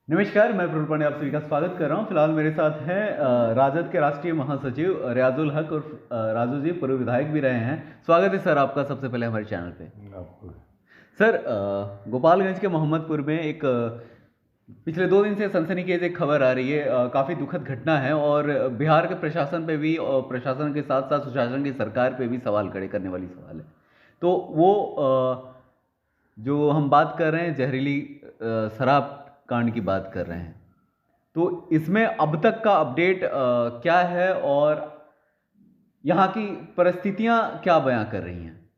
नमस्कार, मैं प्रफुल्ल पांडे आप सभी का स्वागत कर रहा हूं। फिलहाल मेरे साथ हैं राजद के राष्ट्रीय महासचिव रियाजुल हक और राजू जी, पूर्व विधायक भी रहे हैं। स्वागत है सर आपका सबसे पहले हमारे चैनल पे। आपको सर, गोपालगंज के मोहम्मदपुर में एक पिछले 2 दिन से सनसनीखेज एक खबर आ रही है। काफ़ी दुखद घटना है और बिहार के प्रशासन पे भी और प्रशासन के साथ साथ सुशासन की सरकार पे भी सवाल खड़े करने वाली सवाल है। तो वो जो हम बात कर रहे हैं जहरीली शराब कांड की बात कर रहे हैं। तो इसमें अब तक का अपडेट क्या है और यहाँ की परिस्थितियां क्या बयां कर रही हैं?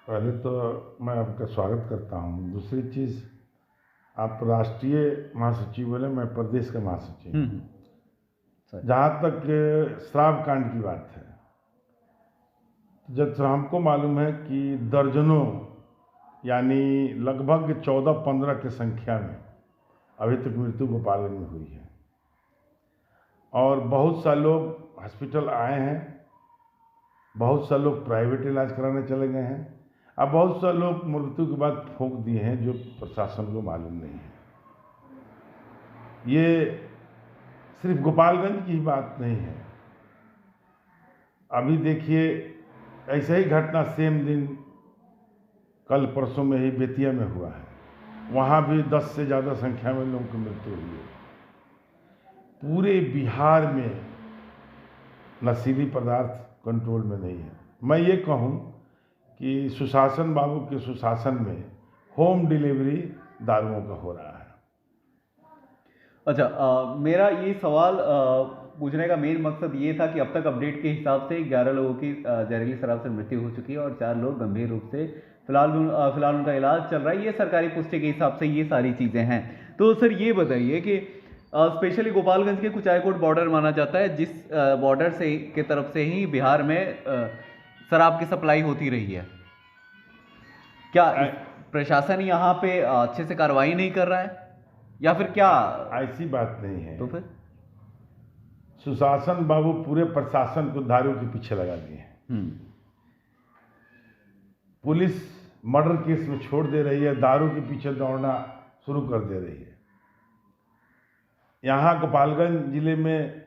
पहले तो मैं आपका स्वागत करता हूँ। दूसरी चीज़, आप राष्ट्रीय महासचिव बोले, मैं प्रदेश का महासचिव हूँ। सर, जहाँ तक शराब कांड की बात है, जब हमको मालूम है कि दर्जनों यानी लगभग 14-15 की संख्या में अभी तक मृत्यु गोपालगंज में हुई है और बहुत सा लोग हॉस्पिटल आए हैं, बहुत सा लोग प्राइवेट इलाज कराने चले गए हैं, अब बहुत सा लोग मृत्यु के बाद फूंक दिए हैं जो प्रशासन को मालूम नहीं है। ये सिर्फ गोपालगंज की बात नहीं है। अभी देखिए, ऐसा ही घटना सेम दिन कल परसों में ही बेतिया में हुआ है। वहाँ भी 10 से ज़्यादा संख्या में लोगों की मृत्यु हुई है। पूरे बिहार में नशीली पदार्थ कंट्रोल में नहीं है। मैं ये कहूँ कि सुशासन बाबू के सुशासन में होम डिलीवरी दारुओं का हो रहा है। अच्छा, मेरा ये सवाल पूछने का मेन मकसद ये था कि अब तक अपडेट के हिसाब से 11 लोगों की जहरीली शराब से मृत्यु हो चुकी है और 4 लोग गंभीर रूप से फिलहाल उनका इलाज चल रहा है। ये सरकारी पुष्टि के हिसाब से ये सारी चीज़ें हैं। तो सर ये बताइए कि स्पेशली गोपालगंज के कुचायकोट बॉर्डर माना जाता है, जिस बॉर्डर से के तरफ से ही बिहार में शराब की सप्लाई होती रही है। क्या प्रशासन यहाँ पे अच्छे से कार्रवाई नहीं कर रहा है या फिर क्या? ऐसी बात नहीं है। तो फिर सुशासन बाबू पूरे प्रशासन को दारू के पीछे लगा दिए हैं। पुलिस मर्डर केस में छोड़ दे रही है, दारू के पीछे दौड़ना शुरू कर दे रही है। यहाँ गोपालगंज जिले में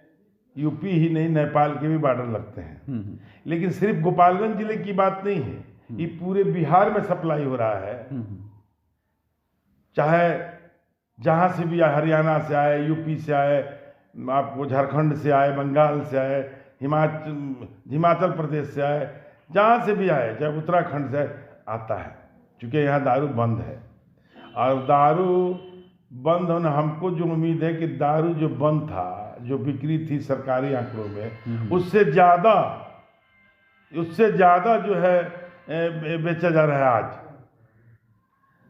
यूपी ही नहीं, नेपाल के भी बॉर्डर लगते हैं। लेकिन सिर्फ गोपालगंज जिले की बात नहीं है, ये पूरे बिहार में सप्लाई हो रहा है। चाहे जहाँ से भी आए, हरियाणा से आए, यूपी से आए, आपको झारखंड से आए, बंगाल से आए, हिमाचल प्रदेश से आए, जहाँ से भी आए, चाहे उत्तराखंड से आता है। क्योंकि यहाँ दारू बंद है और दारू बंद होना, हमको जो उम्मीद है कि दारू जो बंद था, जो बिक्री थी सरकारी आंकड़ों में, उससे ज़्यादा जो है बेचा जा रहा है।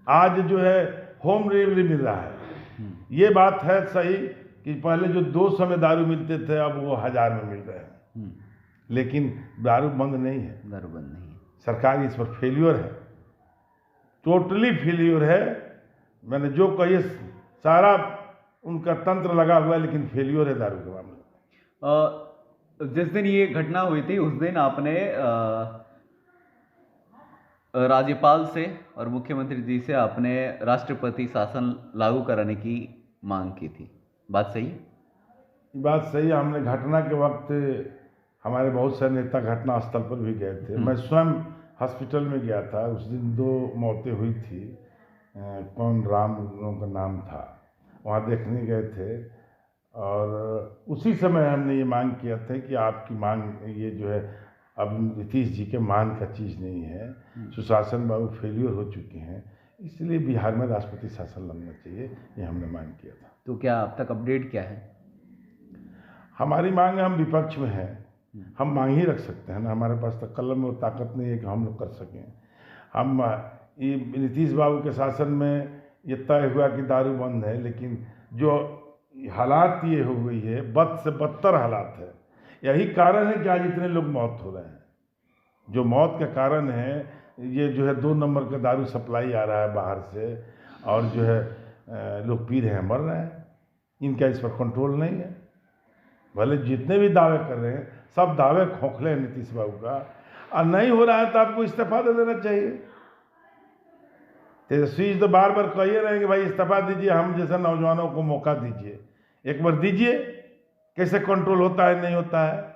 आज जो है होम डिलीवरी मिल रहा है। ये बात है सही कि पहले जो 200 में दारू मिलते थे, अब वो 1000 में मिल रहे हैं। लेकिन दारू बंद नहीं है। दारू बंद नहीं है। सरकार इस पर फेल्योर है, टोटली फेल्योर है। मैंने जो कही सारा उनका तंत्र लगा हुआ है, लेकिन फेल्योर है दारू के मामले में। जिस दिन ये घटना हुई थी उस दिन आपने राज्यपाल से और मुख्यमंत्री जी से आपने राष्ट्रपति शासन लागू कराने की मांग की थी। बात सही है? बात सही है। हमने घटना के वक्त हमारे बहुत सारे नेता घटना स्थल पर भी गए थे। मैं स्वयं हॉस्पिटल में गया था। उस दिन 2 मौतें हुई थी। कौन राम का नाम था, वहाँ देखने गए थे और उसी समय हमने ये मांग किया था कि आपकी मांग ये जो है अब नीतीश जी के मान का चीज़ नहीं है। सुशासन बाबू फेलियर हो चुके हैं, इसलिए बिहार में राष्ट्रपति शासन लगना चाहिए, ये हमने मांग किया था। तो क्या अब तक अपडेट क्या है? हमारी मांग है, हम विपक्ष में हैं, हम मांग ही रख सकते हैं ना। हमारे पास तो कलम और ताकत नहीं है कि हम लोग कर सकें। हम ये नीतीश बाबू के शासन में ये तय हुआ कि दारू बंद है, लेकिन जो हालात ये हो गई है, बद से बदतर हालात है। यही कारण है कि आज इतने लोग मौत हो रहे हैं। जो मौत का कारण है, ये जो है 2 नंबर का दारू सप्लाई आ रहा है बाहर से और जो है लोग पी रहे हैं, मर रहे हैं। इनका इस पर कंट्रोल नहीं है। भले जितने भी दावे कर रहे हैं, सब दावे खोखले हैं नीतीश बाबू का, और नहीं हो रहा है तो आपको इस्तीफा दे देना चाहिए। तेजस्वी जी तो बार बार कह ही रहे हैं कि भाई इस्तीफा दीजिए, हम जैसे नौजवानों को मौका दीजिए, एक बार दीजिए, कैसे कंट्रोल होता है नहीं होता है।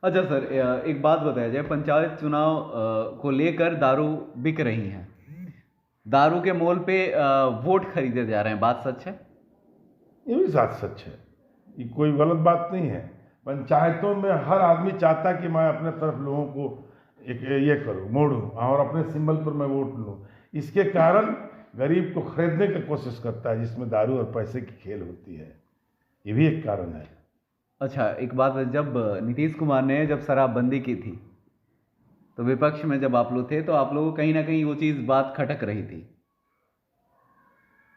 अच्छा सर, एक बात बताया जाए, पंचायत चुनाव को लेकर दारू बिक रही हैं, दारू के मोल पे वोट खरीदे जा रहे हैं, बात सच है? ये भी बात सच है, ये कोई गलत बात नहीं है। पंचायतों में हर आदमी चाहता है कि मैं अपने तरफ लोगों को एक ये करूँ, मोड़ूँ और अपने सिंबल पर मैं वोट लूँ। इसके कारण गरीब को खरीदने की कोशिश करता है, जिसमें दारू और पैसे की खेल होती है, ये भी एक कारण है। अच्छा, एक बात, जब नीतीश कुमार ने जब शराबबंदी की थी तो विपक्ष में जब आप लोग थे तो आप लोगों को कहीं ना कहीं वो चीज़ बात खटक रही थी।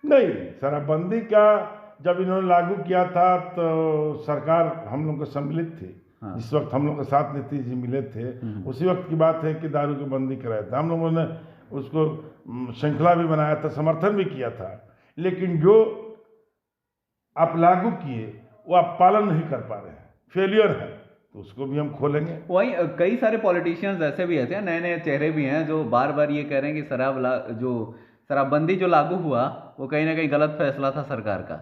नहीं, शराबबंदी का जब इन्होंने लागू किया था तो सरकार हम लोग को सम्मिलित थी। हाँ। जिस वक्त हम लोग के साथ नीतीश जी मिले थे, उसी वक्त की बात है कि दारू की बंदी कराया था। हम लोगों ने उसको श्रृंखला भी बनाया था, समर्थन भी किया था, लेकिन जो आप लागू किए वो आप पालन नहीं कर पा रहे हैं, फेलियर है, तो उसको भी हम खोलेंगे। वहीं कई सारे पॉलिटिशियंस ऐसे भी हैं, नए नए चेहरे भी हैं जो बार बार ये कह रहे हैं कि जो शराबबंदी जो लागू हुआ वो कहीं ना कहीं गलत फैसला था सरकार का,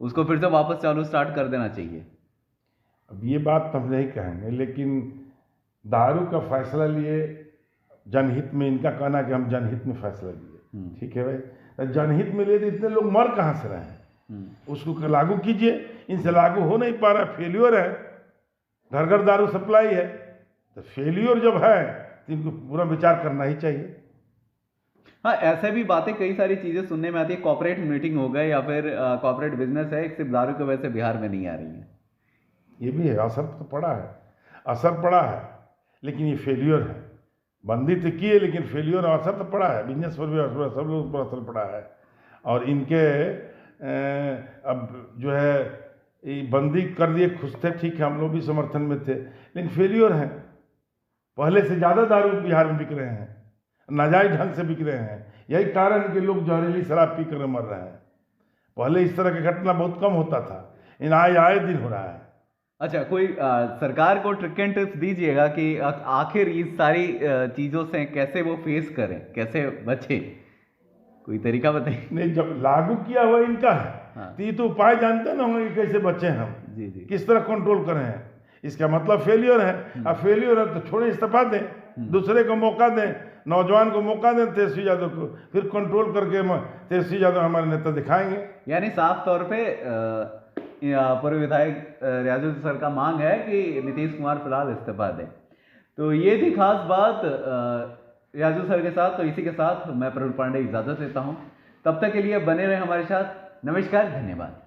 उसको फिर से वापस चालू स्टार्ट कर देना चाहिए। अब ये बात तो हम नहीं कहेंगे, लेकिन दारू का फैसला लिए जनहित में, इनका कहना कि हम जनहित में फैसला लिए, ठीक है भाई, तो जनहित में लिए तो इतने लोग मर कहाँ से रहे हैं? उसको लागू कीजिए, इनसे लागू हो नहीं पा रहा, फेल्योर है, घर घर दारू सप्लाई है, तो फेल्योर जब है तो इनको पूरा विचार करना ही चाहिए। हाँ, ऐसे भी बातें कई सारी चीज़ें सुनने में आती है, कॉर्पोरेट मीटिंग हो गए या फिर कॉर्पोरेट बिजनेस है, सिर्फ दारू की वजह से बिहार में नहीं आ रही है। ये भी है, असर तो पड़ा है, असर पड़ा है, लेकिन ये फेल्योर है। बंदी तो की है लेकिन फेल्योर और असर तो पड़ा है, बिजनेस पर भी असर, सब लोगों पर असर पड़ा है। और इनके अब जो है ये बंदी कर दिए, खुश थे, ठीक है, हम लोग भी समर्थन में थे, लेकिन फेल्योर है। पहले से ज़्यादा दारू बिहार में बिक रहे हैं, नाजायज ढंग से बिक रहे हैं, यही कारण कि लोग जहरीली शराब पी कर मर रहे हैं। पहले इस तरह की घटना बहुत कम होता था, इन आए दिन हो रहा है। अच्छा, कोई सरकार को ट्रिक एंड टिप्स दीजिएगा कि आखिर इस सारी चीज़ों से कैसे वो फेस करें, कैसे बचे, कोई तरीका बताइए। नहीं, जब लागू किया हुआ इनका है, हाँ। तो ये तो उपाय जानते ना होंगे कि कैसे बचे हम, जी जी, किस तरह कंट्रोल करें। इसका मतलब फेलियर है। अब फेलियर है तो छोड़े, इस्तीफा दें, दूसरे को मौका दें, नौजवान को मौका दें, तेजस्वी यादव को, फिर कंट्रोल करके तेजस्वी यादव हमारे नेता दिखाएंगे। यानी साफ तौर पे पूर्व विधायक राजू सर का मांग है कि नीतीश कुमार फिलहाल इस्तीफा दें। तो ये थी खास बात राजू सर के साथ। तो इसी के साथ मैं प्रवीण पांडे इजाज़त लेता हूँ, तब तक के लिए बने रहे हमारे साथ। नमस्कार, धन्यवाद।